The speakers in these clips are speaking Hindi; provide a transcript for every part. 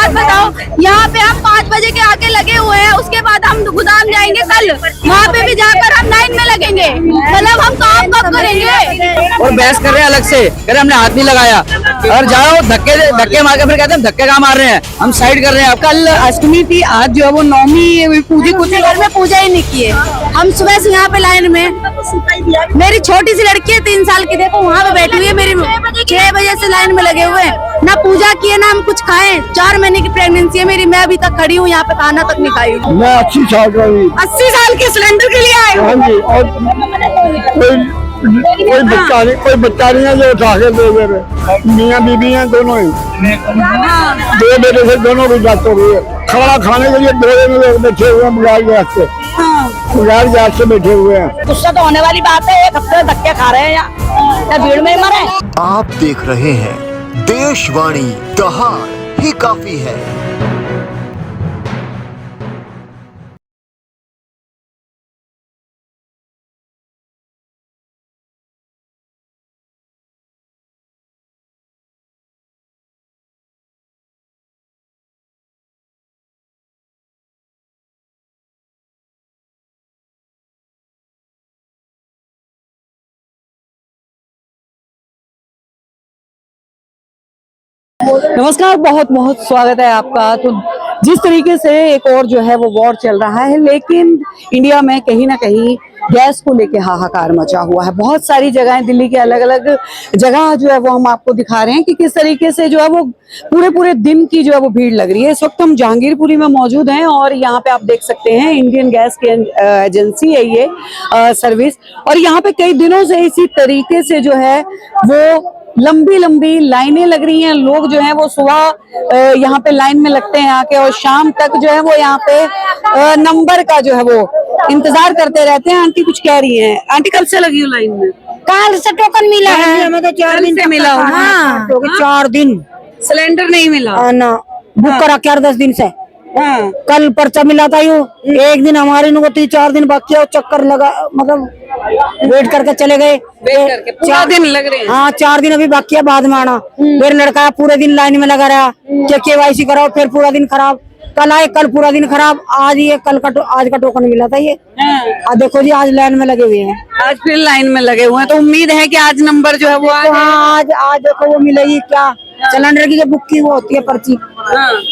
बात बताओ, यहाँ पे हम 5 बजे के आके लगे हुए हैं, उसके बाद हम गोदाम जाएंगे कल, वहाँ पे भी जाकर हम लाइन में लगेंगे। मतलब हम काम कब करेंगे? और बहस कर रहे हैं अलग से, कह रहे हमने हाथ नहीं लगाया, और जाओ धक्के मार के फिर कहते हैं धक्के कहाँ मार रहे हैं, हम साइड कर रहे हैं। कल अष्टमी थी, आज जो है वो नवमी पूजी, कुछ घर में पूजा ही नहीं की है। हम सुबह से यहाँ पे लाइन में, मेरी छोटी सी लड़की है 3 साल की, देखो वहाँ पे बैठी हुई है, मेरी 6 बजे से लाइन में लगे हुए हैं, ना पूजा किए ना हम कुछ खाएं। 4 महीने की प्रेगनेंसी है मेरी, मैं अभी तक खड़ी हूँ यहाँ पे, खाना तक नहीं खाई हूँ। मैं 80 साल का हूँ। 80 साल के सिलेंडर के लिए आए हो? हाँ जी, और कोई बच्चा नहीं है जो उठा के दे दे रहे। मियाँ बीबी हैं दोनों ही, 2 बेटे से दोनों की बात हो रही है। खाना खाने के लिए 2 दिन बैठे हुए हैं बगैर गैस से, बगैर गैस से बैठे हुए हैं। गुस्सा तो होने वाली बात है, 1 हफ्ते धक्के खा रहे हैं या भीड़ में मरे। आप देख रहे हैं देशवाणी, दहाड़ ही काफी है। नमस्कार, बहुत बहुत स्वागत है आपका। तो जिस तरीके से एक और जो है वो वॉर चल रहा है, लेकिन इंडिया में कहीं ना कहीं गैस को लेके हाहाकार मचा हुआ है। बहुत सारी जगहें, दिल्ली के अलग अलग जगह जो है वो हम आपको दिखा रहे हैं कि किस तरीके से जो है वो पूरे दिन की जो है वो भीड़ लग रही है। इस वक्त हम जहांगीरपुरी में मौजूद हैं और यहाँ पे आप देख सकते हैं इंडियन गैस की एजेंसी है ये सर्विस, और यहाँ पे कई दिनों से इसी तरीके से जो है वो लंबी लाइनें लग रही हैं। लोग जो है वो सुबह यहाँ पे लाइन में लगते हैं आके, और शाम तक जो है वो यहाँ पे नंबर का जो है वो इंतजार करते रहते हैं। आंटी कुछ कह रही हैं। आंटी कब से लगी हो लाइन में? कल से टोकन मिला है हमें तो 4 दिन से मिला। हाँ। 4 दिन सिलेंडर नहीं मिला ना, बुक करा क्या 10 दिन से। हाँ। कल पर्चा मिला था यू, एक दिन हमारी नु 4 दिन बाकी है, चक्कर लगा, मतलब वेट करके चले गए। वेट करके 4 दिन लग रहे हैं। हाँ, 4 दिन अभी बाकी है, बाद में आना। फिर लड़का पूरे दिन लाइन में लगा रहा, KYC कराओ, फिर पूरा दिन खराब। कल आए, कल पूरा दिन खराब, आज ये आज का टोकन मिला था ये। हाँ। देखो जी, आज लाइन में लगे हुए हैं। आज फिर लाइन में लगे हुए हैं, तो उम्मीद है कि आज नंबर जो है वो आज देखो वो मिलेगी क्या। सिलेंडर की जो बुक की वो होती है पर्ची,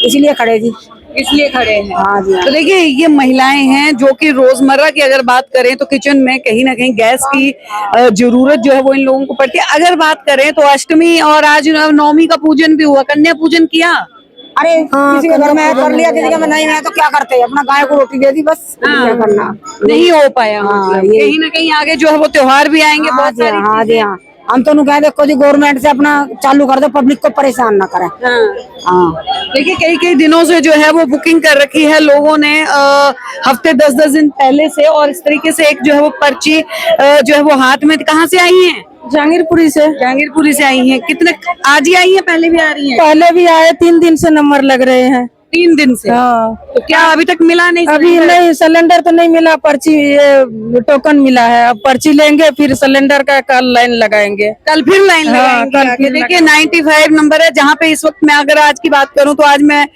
इसलिए खड़े जी, इसलिए खड़े हैं। हाँ जी। तो देखिए, ये महिलाएं हैं जो कि रोजमर्रा की अगर बात करें तो किचन में कहीं ना कहीं गैस की जरूरत जो है वो इन लोगों को पड़ती है। अगर बात करें तो अष्टमी और आज नवमी का पूजन भी हुआ, कन्या पूजन किया। अरे किसी के घर में कर लिया, किसी के में नहीं है तो क्या करते हैं, अपना गाय को रोटी दे दी बस। क्या करना, नहीं हो पाया। हाँ, कहीं ना कहीं आगे जो है वो त्योहार भी आएंगे बहुत सारी। हाँ जी, हाँ। हम तो कह देखो जी, गवर्नमेंट से अपना चालू कर दे, पब्लिक को परेशान ना करें। हाँ। देखिए, कई दिनों से जो है वो बुकिंग कर रखी है लोगों ने, हफ्ते 10 दिन पहले से, और इस तरीके से एक जो है वो पर्ची जो है वो हाथ में। कहाँ से आई हैं? जहांगीरपुरी से आई हैं। कितने आज ही आई हैं, पहले भी आ रही हैं? पहले भी आए, 3 दिन से नंबर लग रहे हैं। 3 दिन से? हाँ। तो क्या अभी तक मिला नहीं? अभी नहीं, सिलेंडर तो नहीं मिला, पर्ची टोकन मिला है। अब पर्ची लेंगे, फिर सिलेंडर का कल लाइन लगाएंगे। कल फिर लाइन लगाएंगे। देखिए, 95 नंबर है जहाँ पे इस वक्त मैं अगर आज की बात करूँ तो आज मैं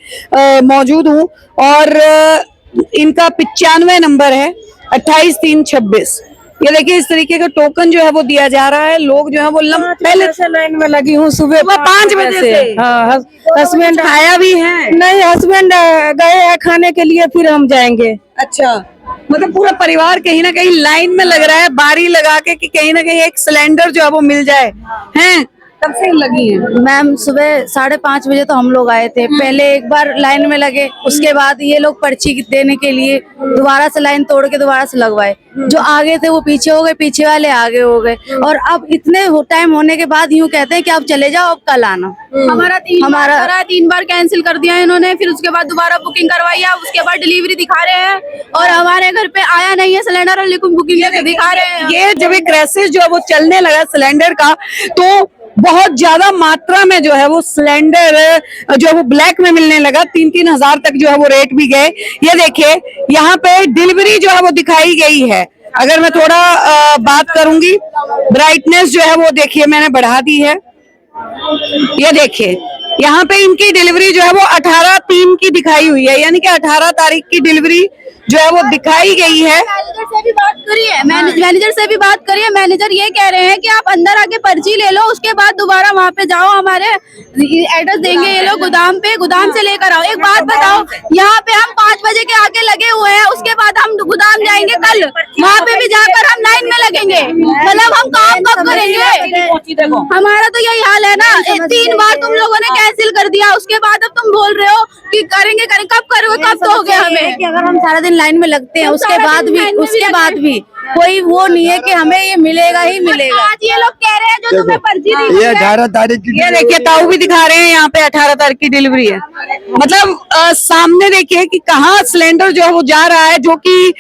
मौजूद हूँ, और इनका 95 नंबर है, 28-3-26। ये देखिए, इस तरीके का टोकन जो है वो दिया जा रहा है। लोग जो है वो पहले से लाइन में लगी हूँ, सुबह 5 बजे से। हाँ, हस्बैंड खाया भी है? नहीं, हस्बैंड गए हैं खाने के लिए, फिर हम जाएंगे। अच्छा, मतलब पूरा परिवार कहीं ना कहीं लाइन में लग रहा है, बारी लगा के कि कहीं ना कहीं एक सिलेंडर जो है वो मिल जाए। हैं, कब से लगी है? मैम, सुबह 5:30 बजे तो हम लोग आए थे। पहले एक बार लाइन में लगे, उसके बाद ये लोग पर्ची देने के लिए दोबारा से लाइन तोड़ के दोबारा से लगवाए। जो आगे थे वो पीछे हो गए, पीछे वाले आगे हो गए, और अब इतने टाइम होने के बाद यूँ कहते हैं कि आप चले जाओ, अब कल आना। हमारा 3 बार कैंसिल कर दिया इन्होंने, फिर उसके बाद दोबारा बुकिंग करवाई है, उसके बाद डिलीवरी दिखा रहे हैं, और हमारे घर पे आया नहीं है सिलेंडर, और लेकिन बुकिंग दिखा रहे हैं। ये जब एक क्राइसिस जो है वो चलने लगा सिलेंडर का, तो बहुत ज्यादा मात्रा में जो है वो सिलेंडर जो है वो ब्लैक में मिलने लगा। 3-3 हजार तक जो है वो रेट भी गए। ये देखिए, यहाँ पे डिलीवरी जो है वो दिखाई गई है। अगर मैं थोड़ा बात करूंगी, ब्राइटनेस जो है वो देखिए मैंने बढ़ा दी है। ये देखिए, यहाँ पे इनकी डिलीवरी जो है वो 18/3 की दिखाई हुई है, यानी कि 18 तारीख की डिलीवरी जो है वो दिखाई गई है। मैनेजर से भी बात करिए, मैनेजर से भी बात करिए। मैनेजर ये कह रहे हैं कि आप अंदर आके पर्ची ले लो, उसके बाद दोबारा वहाँ पे जाओ, हमारे एड्रेस देंगे ये लोग गोदाम पे, गोदाम से लेकर आओ। एक बात बताओ, यहाँ पे हम 5 बजे के आके लगे हुए हैं, उसके बाद हम गोदाम जाएंगे कल, वहाँ पे भी जाकर हम लाइन में लगेंगे, मतलब हम काम कब करेंगे? हमारा तो यही हाल है ना। 3 बार तुम लोगों ने कैंसिल कर दिया, उसके बाद अब तुम बोल रहे हो कि करेंगे कब करोगे, कब दोगे हमें? कि अगर हम सारा दिन लाइन में लगते हैं, उसके बाद भी कोई वो नहीं है कि हमें ये मिलेगा ही मिलेगा। आज ये लोग कह रहे हैं जो तुम्हें पर्ची दी ये 18 तारीख की ये देखिए ताऊ भी दिखा रहे हैं, यहाँ पे 18 तारीख की डिलीवरी है। मतलब सामने देखिए कि कहाँ सिलेंडर जो है वो जा रहा है, जो कि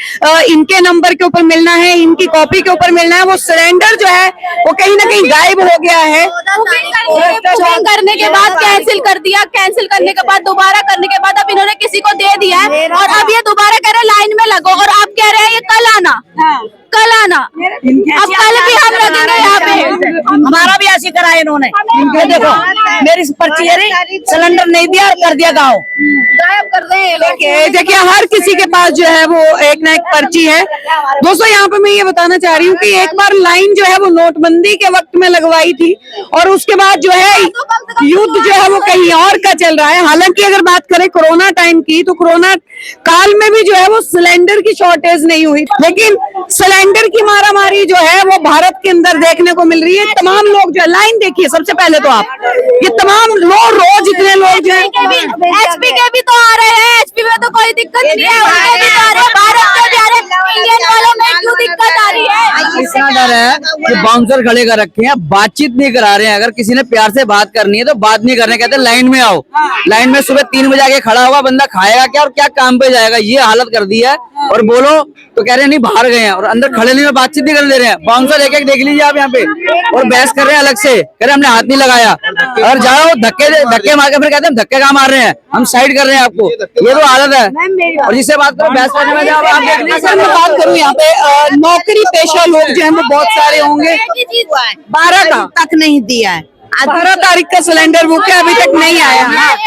इनके नंबर के ऊपर मिलना है, इनकी कॉपी के ऊपर मिलना है, वो सिलेंडर जो है वो कहीं ना कहीं गायब हो गया है। बुकिंग करने के बाद कैंसिल कर दिया, कैंसिल करने के बाद दोबारा करने के बाद अब इन्होंने किसी को दे दिया है, और अब ये दोबारा कह रहे हैं लाइन में लगो, और आप कह रहे हैं ये कल आना, कल आना। अब कल भी हम लगेंगे यहाँ पे। हमारा भी ऐसे कराया इन्होंने। ये देखो मेरी पर्ची है, सिलेंडर नहीं दिया और कर दिया गाँव गायब कर रहे हैं ये लोग। देखिए हर किसी के पास जो है वो एक ना एक पर्ची है। दोस्तों यहाँ पे मैं ये बताना चाह रही हूँ कि एक बार लाइन जो है वो नोटबंदी के वक्त में लगवाई थी, और उसके बाद जो है युद्ध जो है वो कहीं और का चल रहा है। हालांकि अगर बात करें कोरोना टाइम की, तो कोरोना काल में भी जो है वो सिलेंडर की शॉर्टेज नहीं हुई, लेकिन सिलेंडर की मारामारी जो है वो भारत के अंदर देखने को मिल रही है। तमाम लोग जो है, लाइन देखिए सबसे पहले तो आप, ये तमाम लोग रोज इतने लोग जो है एचपी के भी तो आ रहे हैं, एचपी में तो कोई दिक्कत नहीं है, उनके भी तो आ रहे हैं, भारत के भी आ रहे हैं, इंडियन वालों में क्यों दिक्कत आ रही है? इतना डर है कि बाउंसर खड़े कर रखे हैं, बातचीत नहीं करा रहे हैं। अगर किसी ने प्यार से बात करनी है तो बात नहीं करने, कहते हैं लाइन में आओ। लाइन में सुबह 3 बजे आके खड़ा होगा बंदा, खाएगा क्या और क्या काम पे जाएगा, ये हालत कर दी है। और बोलो तो कह रहे हैं नहीं बाहर गए हैं, और अंदर खड़े नहीं, बातचीत नहीं कर दे रहे हैं। बाउंसर एक देख लीजिए आप यहाँ पे, और बहस कर रहे हैं अलग से, कह रहे हमने हाथ नहीं लगाया, और जाओ धक्के मार के फिर कहते हैं धक्के कहाँ मार रहे हैं, हम साइड कर रहे हैं आपको। ये तो हालत है। और जिससे बात करो बहस करने में जाओ आप। अगर मैं बात करूँ यहाँ पे नौकरी पेशा लोग जो है वो बहुत सारे होंगे। 12 तक नहीं दिया है। 12 तारीख का सिलेंडर बुक है, अभी तक नहीं आया।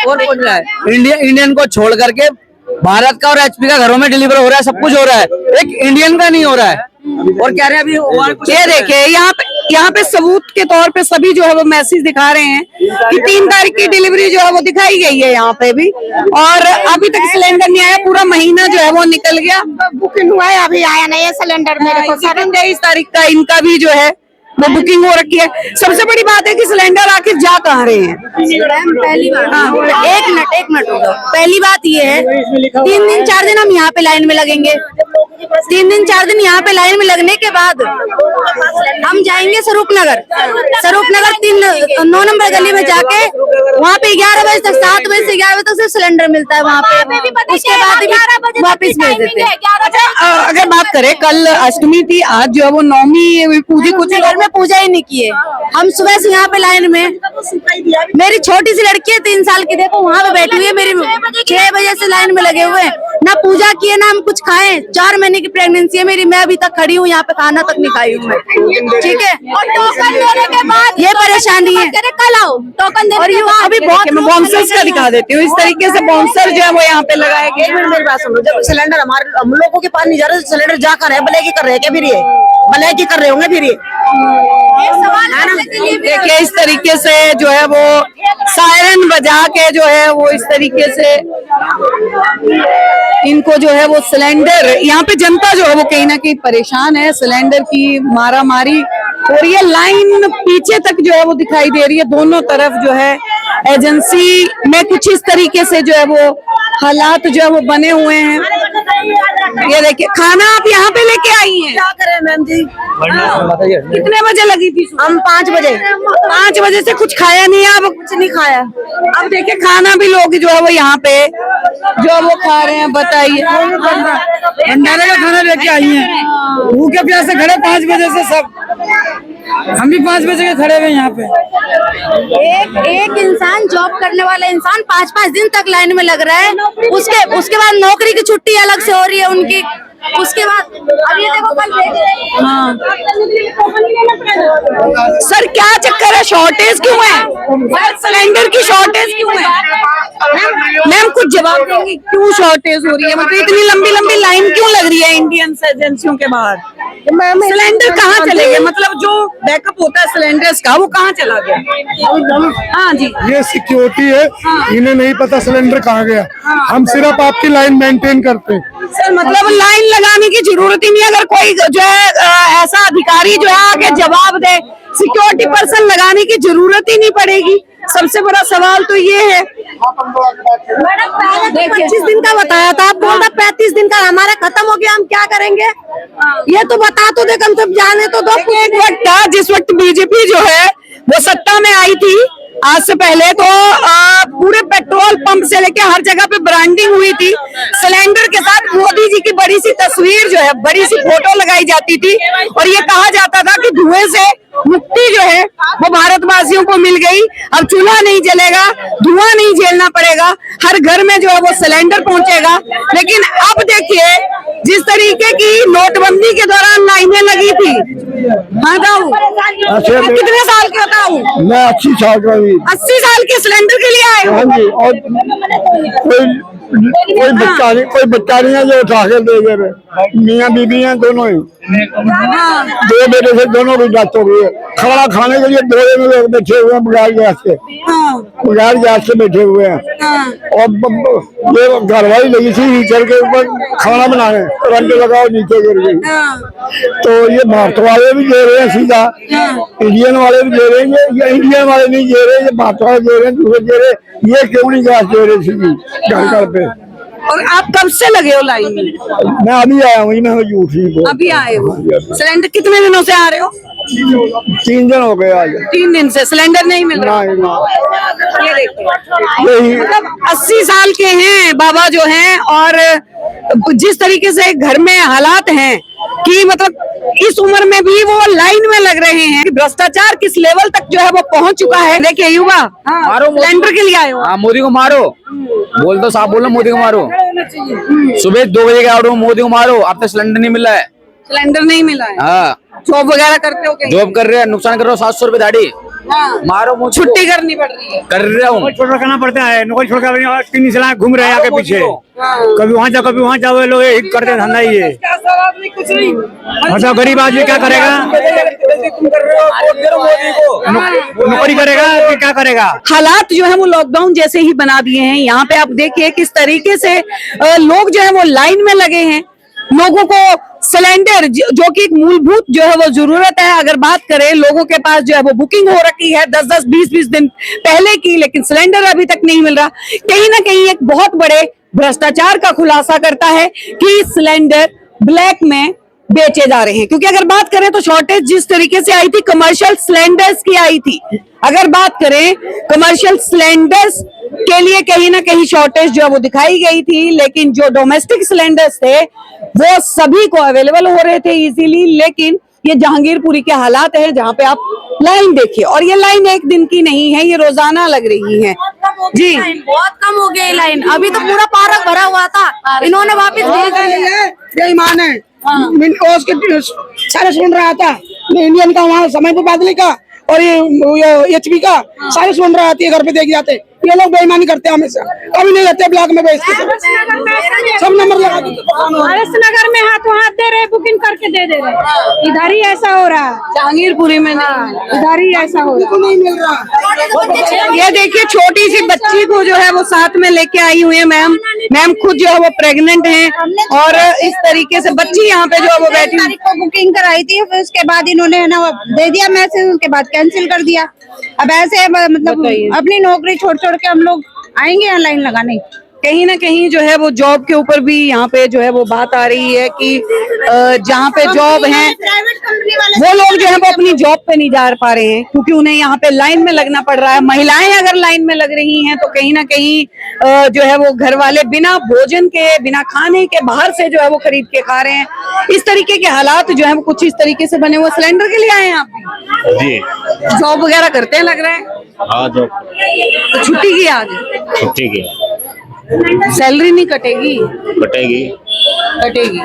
और कुछ रहा है इंडियन को छोड़ करके भारत का और एचपी का घरों में डिलीवर हो रहा है, सब कुछ हो रहा है, एक इंडियन का नहीं हो रहा है। और कह रहे हैं अभी ये देखिए यहाँ पे सबूत के तौर पे सभी जो है वो मैसेज दिखा रहे हैं कि 3 तारीख की डिलीवरी जो है वो दिखाई गई है यहाँ पे भी, और अभी तक सिलेंडर नहीं आया। पूरा महीना जो है वो निकल गया, बुकिंग हुआ है, अभी आया नहीं है सिलेंडर मेरे को। 27 तारीख का इनका भी जो है वो बुकिंग हो रखी है। सबसे बड़ी बात है कि सिलेंडर आखिर जा कहाँ रहे हैं। पहली बात, एक मिनट रुको। पहली बात ये है, 3 दिन 4 दिन हम यहाँ पे लाइन में लगेंगे, 3 दिन 4 दिन यहाँ पे लाइन में लगने के बाद हम जाएंगे स्वरूप नगर 9 नंबर गली में जाके, वहाँ पे 11 बजे तक, 7 बजे से 11 बजे तक सिर्फ सिलेंडर मिलता है वहाँ पे, उसके बाद वापिस भेज देते हैं। अगर बात करें कल अष्टमी थी, आज जो है वो नवमी पूजी, कुछ घर में पूजा ही नहीं किए। हम सुबह से यहाँ पे लाइन में, मेरी छोटी सी लड़की है 3 साल की, देखो वहाँ पे बैठी हुई है, मेरी 6 बजे से लाइन में लगे हुए हैं, ना पूजा किए ना हम कुछ खाए। 4 महीने की प्रेगनेंसी है मेरी, मैं अभी तक खड़ी हूँ यहाँ पे, खाना तक नहीं खाई हूँ मैं, ठीक है। और टोकन देने के बाद ये परेशानी है, कल आओ टोकन देने के बाद। अभी बहुत मैं बाउंसर्स का दिखा देती हूँ। इस तरीके से बाउंसर जो है वो यहाँ पे लगाए गए। मेरी बात सुनो, जब सिलेंडर हम लोगों के पास नहीं जा रहे, सिलेंडर जा कर रहे हैं, ब्लैक कर रहे हैं क्या? फिर ये ब्लैक कर रहे होंगे फिर ये देखिए इस तरीके से जो है वो सायरन बजा के जो है वो इस तरीके से इनको जो है वो सिलेंडर, यहाँ पे जनता जो है वो कहीं ना कहीं परेशान है, सिलेंडर की मारामारी हो रही है। लाइन पीछे तक जो है वो दिखाई दे रही है, दोनों तरफ जो है एजेंसी में कुछ इस तरीके से जो है वो हालात जो है वो बने हुए हैं। ये देखिए खाना आप यहाँ पे लेके आई हैं, क्या करें मैम जी? कितने बजे लगी थी? हम 5 बजे 5 बजे से कुछ खाया नहीं है, अब कुछ नहीं खाया। अब देखिए खाना भी लोग जो है वो यहाँ पे जो वो खा रहे हैं। बताइए, भंडारे का खाना लेके आई हैं, भूखे प्यासे खड़े 5 बजे से सब, हम भी 5 बजे के खड़े हुए यहाँ पे। एक इंसान, जॉब करने वाला इंसान 5-5 दिन तक लाइन में लग रहा है, उसके बाद नौकरी की छुट्टी अलग से हो रही है उनकी, उसके बाद अब ये देखो कल भेज रहे हैं। हाँ सर क्या चक्कर है, शॉर्टेज क्यों है सर, सिलेंडर की शॉर्टेज क्यों है? मैम कुछ जवाब देंगी, क्यों शॉर्टेज हो रही है? मतलब इतनी लंबी लंबी लाइन क्यों लग रही है इंडियन एजेंसियों के बाहर? सिलेंडर कहाँ चले गए? मतलब जो बैकअप होता है सिलेंडर्स का वो कहाँ चला गया? हाँ जी, ये सिक्योरिटी है, इन्हें नहीं पता सिलेंडर कहाँ गया। हम सिर्फ आपकी लाइन मेंटेन करते हैं। सर मतलब लाइन लगाने की जरूरत ही नहीं, अगर कोई जो है ऐसा अधिकारी जो है आके जवाब दे, सिक्योरिटी पर्सन लगाने की जरूरत ही नहीं पड़ेगी। सबसे बड़ा सवाल तो ये है। मैडम 25 दिन का बताया था, आप बोल रहे 35 दिन का, हमारा खत्म हो गया, हम क्या करेंगे? ये तो बता तो दे, कम से कम जाने तो दो। एक वक्त था जिस वक्त बीजेपी जो है वो सत्ता में आई थी, आज से पहले तो पूरे पेट्रोल पंप से लेके हर जगह पे ब्रांडिंग हुई थी। सिलेंडर के साथ मोदी जी की बड़ी सी तस्वीर जो है, बड़ी सी फोटो लगाई जाती थी और ये कहा जाता था कि धुएं से मुक्ति जो है वो भारतवासियों को मिल गई। अब चूल्हा नहीं जलेगा, धुआं नहीं झेलना पड़ेगा, हर घर में जो है वो सिलेंडर पहुंचेगा। लेकिन अब देखिए जिस तरीके की नोटबंदी के दौरान लाइनें लगी थी, हाँ ताऊ, आप कितने साल के बताऊं? मैं 80 साल का हूँ। 80 साल के सिलेंडर के लिए आए हो? हाँ जी, और कोई बच्चा नहीं है जो उठा के दे दे रहे। मियाँ बीबी हैं दोनों ही, दो बेटे से दोनों की डेथ हो गई है। खाना खाने के लिए दोहे में लोग बैठे हुए हैं बगैर गैस के, बगैर गैस से बैठे हुए हैं। और ये घरवाली लगी थी हीटर के ऊपर खाना बनाने, करंट लगाओ नीचे गिर गई। तो ये भारत वाले भी दे रहे हैं सीधा, इंडियन वाले भी दे रहे हैं, ये इंडियन वाले नहीं दे रहे, ये भारत वाले दे रहे हैं, दूसरे दे रहे। ये क्यों नहीं गैस दे रहे सीधी घर घर पे? और आप कब से लगे हो लाइन में? मैं अभी आया हूँ, मैं झूठ नहीं बोल। अभी आए हो? सिलेंडर कितने दिनों से आ रहे हो? 3 दिन हो गए आज। 3 दिन से सिलेंडर नहीं मिल रहा? ये देखिए, यही मतलब 80 साल के हैं बाबा जो हैं, और जिस तरीके से घर में हालात हैं कि मतलब इस उम्र में भी वो लाइन में लग रहे हैं। भ्रष्टाचार किस लेवल तक जो है वो पहुंच चुका है। देखिए युवा, मारो सिलेंडर के लिए आए हो? हाँ, मोदी को मारो, बोल दो साहब, बोलो मोदी को मारो। सुबह 2 बजे के आउट हो, मोदी को मारो। अब तक सिलेंडर नहीं मिला है। सिलेंडर नहीं मिला है? हाँ, जॉब वगैरह करते हो? जॉब कर रहे हैं, नुकसान कर रहे हो, 700 रुपए दाढ़ी। मारो मुझे, छुट्टी करनी पड़ रही है। कर रहा हूँ, छोटा करना पड़ता है, नौकरी छोड़ कर 3 साल घूम रहे हैं आगे पीछे, कभी वहाँ जाओ कभी वहाँ जाओ। लोग हिट करते हैं धंधा ये। मतलब गरीब आदमी क्या करेगा? नौकरी करेगा कि क्या करेगा? हालात जो है वो लॉकडाउन जैसे ही बना दिए हैं। यहाँ पे आप देखिए किस तरीके से लोग जो है वो लाइन में लगे हैं। लोगों को सिलेंडर जो कि एक मूलभूत जो है वो जरूरत है, अगर बात करें लोगों के पास जो है वो बुकिंग हो रखी है 10-10, 20-20 दिन पहले की, लेकिन सिलेंडर अभी तक नहीं मिल रहा। कहीं ना कहीं एक बहुत बड़े भ्रष्टाचार का खुलासा करता है कि सिलेंडर ब्लैक में बेचे जा रहे हैं। क्योंकि अगर बात करें तो शॉर्टेज जिस तरीके से आई थी कमर्शियल सिलेंडर्स की आई थी, अगर बात करें कमर्शियल सिलेंडर्स के लिए कहीं ना कहीं शॉर्टेज जो है वो दिखाई गई थी, लेकिन जो डोमेस्टिक सिलेंडर्स थे वो सभी को अवेलेबल हो रहे थे इजीली। लेकिन ये जहांगीरपुरी के हालात हैं जहां पे आप लाइन देखिए, और ये लाइन एक दिन की नहीं है, ये रोजाना लग रही है जी। बहुत कम हो गई लाइन, अभी तो पूरा पार्क भरा हुआ था, इन्होंने वापस भेज दिया। बेईमान है। उसके सारे सुन रहा था, इंडियन का वहाँ समय पर बादली का और ये एचपी का सारे सुन रहा था, घर पे देख जाते। ये लोग बेईमानी करते हैं हमेशा, कभी नहीं रहते ब्लॉक में बेचते, सब नंबर लगा देते। नगर में हाथों हाथ दे रहे, बुकिंग करके दे रहे। इधर ही ऐसा हो रहा है, जहांगीरपुरी में नहीं, इधर ही ऐसा हो रहा है। नहीं मिल रहा। ये देखिए छोटी सी बच्ची को जो है वो साथ में लेके आई हुई है मैम। मैम खुद जो है वो प्रेग्नेंट हैं और इस तरीके से बच्ची यहाँ पे जो है वो बैठी। तारीख को बुकिंग कराई थी, फिर उसके बाद इन्होंने है ना दे दिया मैसेज, उसके बाद कैंसिल कर दिया। अब ऐसे मतलब अपनी नौकरी छोड़ छोड़ के हम लोग आएंगे यहाँ लाइन लगाने। कहीं ना कहीं जो है वो जॉब के ऊपर भी यहाँ पे जो है वो बात आ रही है कि जहाँ पे जॉब है प्राइवेट कंपनी वाले वो लोग जो है वो अपनी जॉब पे नहीं जा पा रहे हैं, क्योंकि उन्हें यहाँ पे लाइन में लगना पड़ रहा है। महिलाएं अगर लाइन में लग रही हैं तो कहीं ना कहीं जो है वो घर वाले बिना भोजन के, बिना खाने के बाहर से जो है वो खरीद के खा रहे हैं। इस तरीके के हालात जो है वो कुछ इस तरीके से बने हुए। सिलेंडर के लिए आए हैं आप जी? जॉब वगैरह करते हैं लग रहा है? हाँ, जो तो छुट्टी की आज, छुट्टी की सैलरी नहीं कटेगी? कटेगी। कटेगी।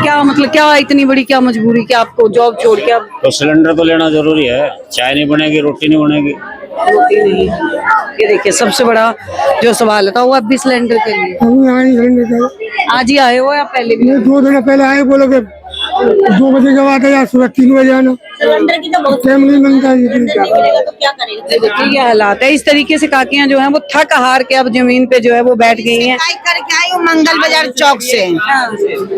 क्या मतलब, क्या इतनी बड़ी क्या मजबूरी कि आपको जॉब छोड़ के आप तो सिलेंडर तो लेना जरूरी है, चाय नहीं बनेगी, रोटी नहीं बनेगी। रोटी नहीं? ये देखिए सबसे बड़ा जो सवाल था वो अब भी सिलेंडर के लिए। हम यहाँ ही सिलेंडर आज ही आए हो या पहले भी? 2 दिन पहले आए, बोलो कि 2 बजे के बाद या सुबह 3 बजे आना। सिलेंडर की तो बहुत टाइम नहीं मिलता है। मिलेगा तो क्या करेगा। देखिए ये हालात है। इस तरीके से काकियां जो हैं वो थक हार के अब जमीन पे जो है वो बैठ गई हैं। करके आई हूँ मंगल बाजार चौक से।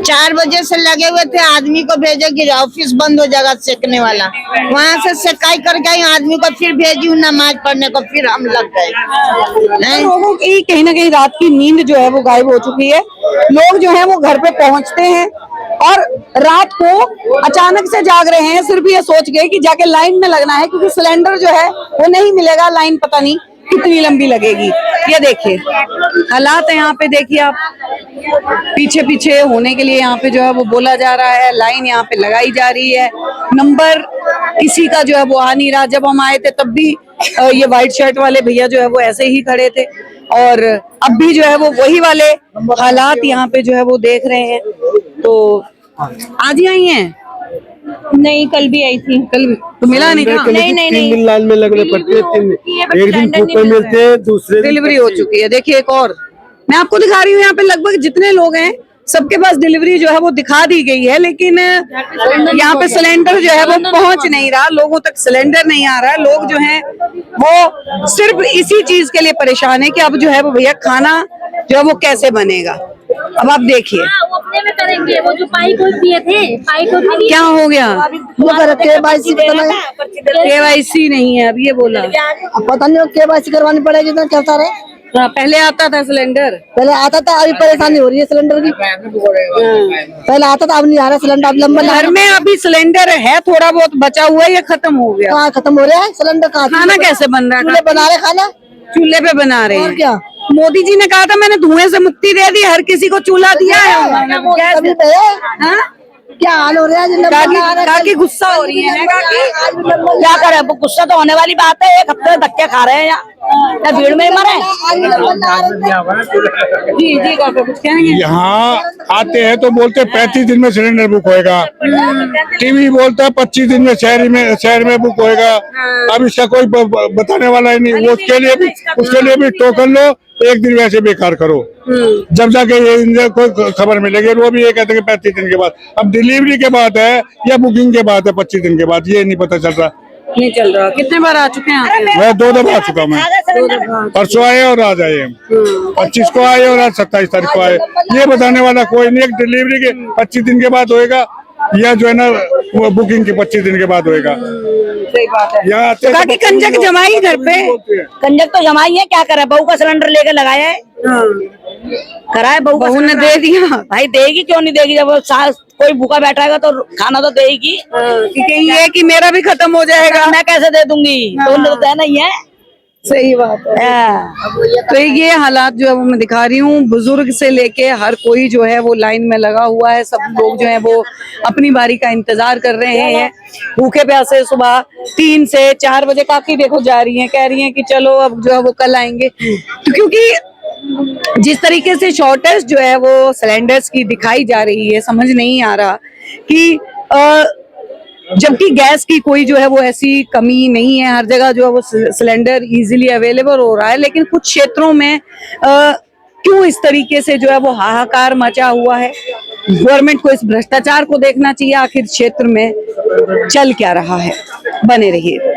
4 बजे से लगे हुए थे, आदमी को भेजे कि ऑफिस बंद हो जाएगा सेकने वाला, वहाँ से सेकाई करके आई, आदमी को फिर भेजी हूँ नमाज पढ़ने को, फिर हम लग गए। लोगों की कहीं ना कहीं रात की नींद जो है वो गायब हो चुकी है। लोग जो है वो घर पे पहुंचते हैं और रात को अचानक से जाग रहे हैं, सिर्फ ये सोच गए कि जाके लाइन में लगना है, क्योंकि सिलेंडर जो है वो नहीं मिलेगा, लाइन पता नहीं कितनी लंबी लगेगी। ये देखिए हालात है यहाँ पे, देखिए आप पीछे पीछे होने के लिए यहाँ पे जो है वो बोला जा रहा है, लाइन यहाँ पे लगाई जा रही है, नंबर किसी का जो है वो आ नहीं रहा। जब हम आए थे तब भी ये व्हाइट शर्ट वाले भैया जो है वो ऐसे ही खड़े थे और अब भी जो है वो वही वाले हालात यहाँ पे जो है वो देख रहे हैं। तो आज ही आई हैं? नहीं, कल भी आई थी। कल भी तो मिला नहीं था? नहीं नहीं 3 दिन लाइन में लगने पड़ते हैं, 3 दिन, एक दिन कूपन मिलते हैं, दूसरे दिन डिलीवरी हो चुकी है। देखिए एक और मैं आपको दिखा रही हूँ, यहाँ पे लगभग जितने लोग हैं सबके पास डिलीवरी जो है वो दिखा दी गई है, लेकिन यहाँ पे सिलेंडर जो है वो पहुंच नहीं रहा, लोगों तक सिलेंडर नहीं आ रहा है। लोग जो हैं वो सिर्फ इसी चीज के लिए परेशान है कि अब जो है वो भैया खाना जो है वो कैसे बनेगा। अब आप देखिए वो अपने में करेंगे, वो जो पाई को दिए थे, पाई को भी क्या हो गया। KYC KYC नहीं है अब, ये बोला पता नहीं KYC करवानी पड़ेगी तो चलता रहे। पहले आता था सिलेंडर, पहले आता था, अभी परेशानी हो रही है सिलेंडर की। पहले आता था, अब नहीं आ रहा सिलेंडर, अब लंबा घर में अभी सिलेंडर है, थोड़ा बहुत बचा हुआ है, ये खत्म हो गया। कहाँ खत्म हो रहा है सिलेंडर? कहाँ खाना कैसे बन रहा चूल्हे है? बना रहे खाना, चूल्हे पे बना रहे और हैं। क्या। मोदी जी ने कहा था मैंने धुएं से मुक्ति दे दी, हर किसी को चूल्हा दिया है उन्होंने। तभी तो है। हाँ? क्या हाल हो रहा है? जिन काकी गुस्सा हो रही है काकी? क्या करे, गुस्सा तो होने वाली बात है। 1 हफ्ते धक्के खा रहे हैं या भीड़ में मरे। जी जी काका कुछ कहेंगे? यहाँ आते हैं तो बोलते हैं 35 दिन में सिलेंडर बुक होएगा, टीवी बोलता है 25 दिन में शहर में बुक होएगा। अब इसका कोई बताने वाला ही नहीं। वो उसके लिए भी टोकन लो, 1 दिन वैसे बेकार करो, जब जाके ये कोई खबर मिलेगी। वो भी ये कहते हैं 35 दिन के बाद। अब डिलीवरी के बाद है या बुकिंग के बाद है 25 दिन के बाद, ये नहीं पता चल रहा। नहीं चल रहा। कितने बार आ चुके हैं आप? मैं 2 दफा आ चुका हूँ। परसों आए और आज आए हम, 25 को आए और आज 27 तारीख को आए। ये बताने वाला कोई नहीं। एक डिलीवरी के 25 दिन के बाद होएगा या जो है ना वो बुकिंग के 25 दिन के बाद होएगा। सही बात है। यहाँ आते काकी कंजक जमाई घर पे? कंजक तो जमाई है, क्या करे, बहू का सिलेंडर लेके लगाया है, कराए बहू ने दे दिया। भाई देगी क्यों नहीं देगी, जब सास कोई भूखा बैठा है तो खाना तो देगी। क्योंकि ये कि मेरा भी खत्म हो जाएगा, मैं कैसे दे दूंगी, तो तो है नहीं है। सही बात है। तो ये हालात जो है वो मैं दिखा रही हूँ, बुजुर्ग से लेके हर कोई जो है वो लाइन में लगा हुआ है। सब लोग जो है वो अपनी बारी का इंतजार कर रहे हैं, भूखे प्यासे। सुबह 3 से 4 बजे काकी देखो जा रही हैं, कह रही हैं कि चलो अब जो है वो कल आएंगे, क्योंकि जिस तरीके से शॉर्टेज जो है वो सिलेंडर्स की दिखाई जा रही है, समझ नहीं आ रहा कि जबकि गैस की कोई जो है वो ऐसी कमी नहीं है, हर जगह जो है वो सिलेंडर इजीली अवेलेबल हो रहा है। लेकिन कुछ क्षेत्रों में क्यों इस तरीके से जो है वो हाहाकार मचा हुआ है? गवर्नमेंट को इस भ्रष्टाचार को देखना चाहिए, आखिर क्षेत्र में चल क्या रहा है। बने रहिए।